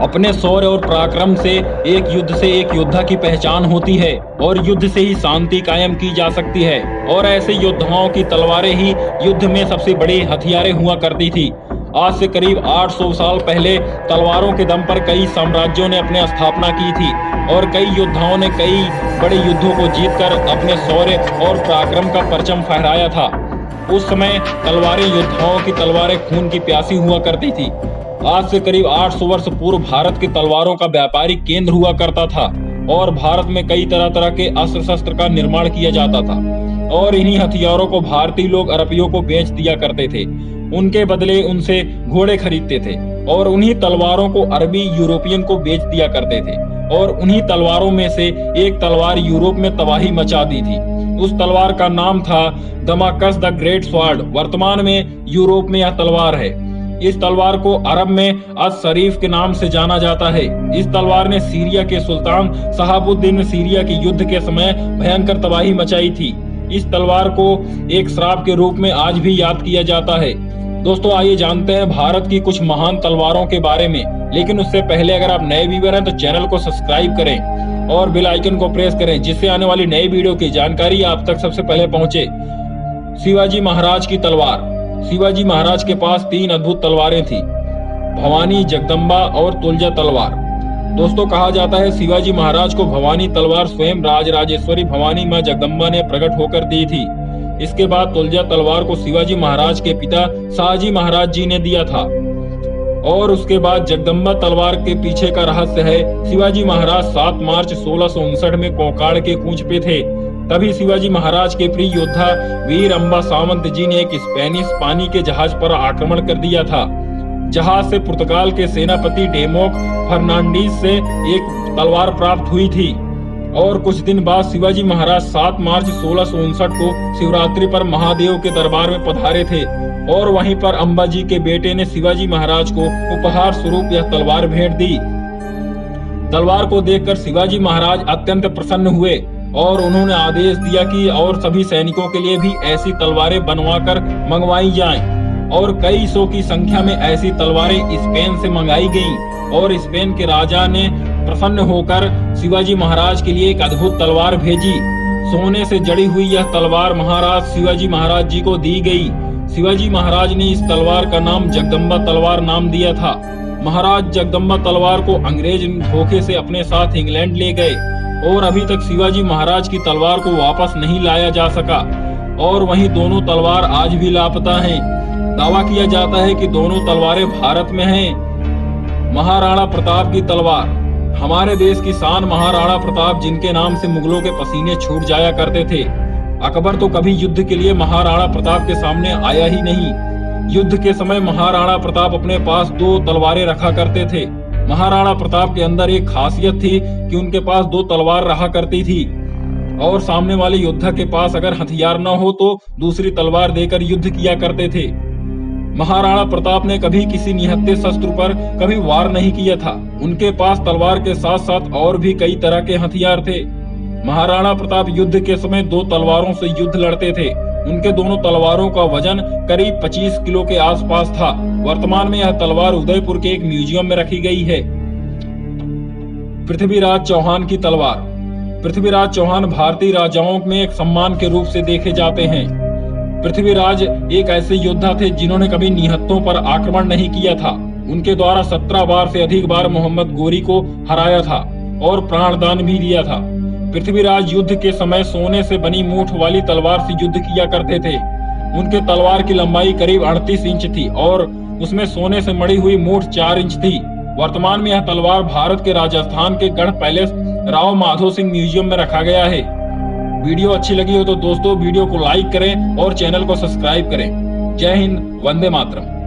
अपने शौर्य और पराक्रम से एक युद्ध से एक योद्धा की पहचान होती है और युद्ध से ही शांति कायम की जा सकती है। और ऐसे योद्धाओं की तलवारें ही युद्ध में सबसे बड़ी हथियारें हुआ करती थी। आज से करीब 800 साल पहले तलवारों के दम पर कई साम्राज्यों ने अपनी स्थापना की थी और कई योद्धाओं ने कई बड़े युद्धों को जीतकर अपने शौर्य और पराक्रम का परचम फहराया था। उस समय तलवारें योद्धाओं की तलवारें खून की प्यासी हुआ करती थी। आज से करीब 800 वर्ष पूर्व भारत की तलवारों का व्यापारिक केंद्र हुआ करता था और भारत में कई तरह तरह के अस्त्र शस्त्र का निर्माण किया जाता था और इन्हीं हथियारों को भारतीय लोग अरबियों को बेच दिया करते थे। उनके बदले उनसे घोड़े खरीदते थे और उन्हीं तलवारों को अरबी यूरोपियन को बेच दिया करते थे और उन्हीं तलवारों में से एक तलवार यूरोप में तबाही मचा दी थी। उस तलवार का नाम था दमाकस द ग्रेट स्वॉर्ड। वर्तमान में यूरोप में यह तलवार है। इस तलवार को अरब में अज शरीफ के नाम से जाना जाता है। इस तलवार ने सीरिया के सुल्तान शहाबुद्दीन सीरिया के युद्ध के समय भयंकर तबाही मचाई थी। इस तलवार को एक श्राप के रूप में आज भी याद किया जाता है। दोस्तों, आइए जानते हैं भारत की कुछ महान तलवारों के बारे में। लेकिन उससे पहले अगर आप नए व्यूअर हैं तो चैनल को सब्सक्राइब करें और बेल आइकन को प्रेस करें, जिससे आने वाली नई वीडियो की जानकारी आप तक सबसे पहले पहुंचे। शिवाजी महाराज की तलवार। शिवाजी महाराज के पास 3 अद्भुत तलवारें थी, भवानी, जगदम्बा और तुलजा तलवार। दोस्तों, कहा जाता है शिवाजी महाराज को भवानी तलवार स्वयं राजराजेश्वरी भवानी मां जगदम्बा ने प्रकट होकर दी थी। इसके बाद तुलजा तलवार को शिवाजी महाराज के पिता शाहजी महाराज जी ने दिया था। और उसके बाद जगदम्बा तलवार के पीछे का रहस्य है, शिवाजी महाराज 7 मार्च 1659 में कोकाड़ के कूच पे थे। तभी शिवाजी महाराज के प्रिय योद्धा वीर अम्बा सावंत जी ने एक स्पेनिश पानी के जहाज पर आक्रमण कर दिया था। जहाज से पुर्तगाल के सेनापति डेमोक फर्नांडीज से एक तलवार प्राप्त हुई थी। और कुछ दिन बाद शिवाजी महाराज 7 मार्च 1659 को शिवरात्रि पर महादेव के दरबार में पधारे थे और वहीं पर अम्बा जी के बेटे ने शिवाजी महाराज को उपहार स्वरूप यह तलवार भेंट दी। तलवार को देखकर शिवाजी महाराज अत्यंत प्रसन्न हुए और उन्होंने आदेश दिया कि और सभी सैनिकों के लिए भी ऐसी तलवारें बनवाकर मंगवाई जाएं। और कई सौ की संख्या में ऐसी तलवारें स्पेन से मंगाई गईं और स्पेन के राजा ने प्रसन्न होकर शिवाजी महाराज के लिए एक अद्भुत तलवार भेजी। सोने से जड़ी हुई यह तलवार महाराज शिवाजी महाराज जी को दी गई। शिवाजी महाराज ने इस तलवार का नाम जगदम्बा तलवार नाम दिया था। महाराज जगदम्बा तलवार को अंग्रेज धोखे से अपने साथ इंग्लैंड ले गए और अभी तक शिवाजी महाराज की तलवार को वापस नहीं लाया जा सका और वहीं दोनों तलवार आज भी लापता हैं। दावा किया जाता है कि दोनों तलवारें भारत में हैं। महाराणा प्रताप की तलवार। हमारे देश की शान महाराणा प्रताप, जिनके नाम से मुगलों के पसीने छूट जाया करते थे। अकबर तो कभी युद्ध के लिए महाराणा प्रताप के सामने आया ही नहीं। युद्ध के समय महाराणा प्रताप अपने पास 2 तलवारें रखा करते थे। महाराणा प्रताप के अंदर एक खासियत थी कि उनके पास 2 तलवार रहा करती थी और सामने वाले योद्धा के पास अगर हथियार न हो तो दूसरी तलवार देकर युद्ध किया करते थे। महाराणा प्रताप ने कभी किसी निहत्थे शस्त्र पर कभी वार नहीं किया था। उनके पास तलवार के साथ साथ और भी कई तरह के हथियार थे। महाराणा प्रताप युद्ध के समय 2 तलवारों से युद्ध लड़ते थे। उनके दोनों तलवारों का वजन करीब 25 किलो के आसपास था। वर्तमान में यह तलवार उदयपुर के एक म्यूजियम में रखी गई है। पृथ्वीराज चौहान की तलवार। पृथ्वीराज चौहान भारतीय राजाओं में एक सम्मान के रूप से देखे जाते हैं। पृथ्वीराज एक ऐसे योद्धा थे जिन्होंने कभी निहत्थों पर आक्रमण नहीं किया था। उनके द्वारा 17 बार से अधिक बार मोहम्मद गोरी को हराया था और प्राणदान भी दिया था। पृथ्वीराज युद्ध के समय सोने से बनी मूठ वाली तलवार से युद्ध किया करते थे। उनके तलवार की लंबाई करीब 38 इंच थी और उसमें सोने से मड़ी हुई मूठ 4 इंच थी। वर्तमान में यह तलवार भारत के राजस्थान के गढ़ पैलेस राव माधो सिंह म्यूजियम में रखा गया है। वीडियो अच्छी लगी हो तो दोस्तों वीडियो को लाइक करें और चैनल को सब्सक्राइब करें। जय हिंद, वंदे मातरम।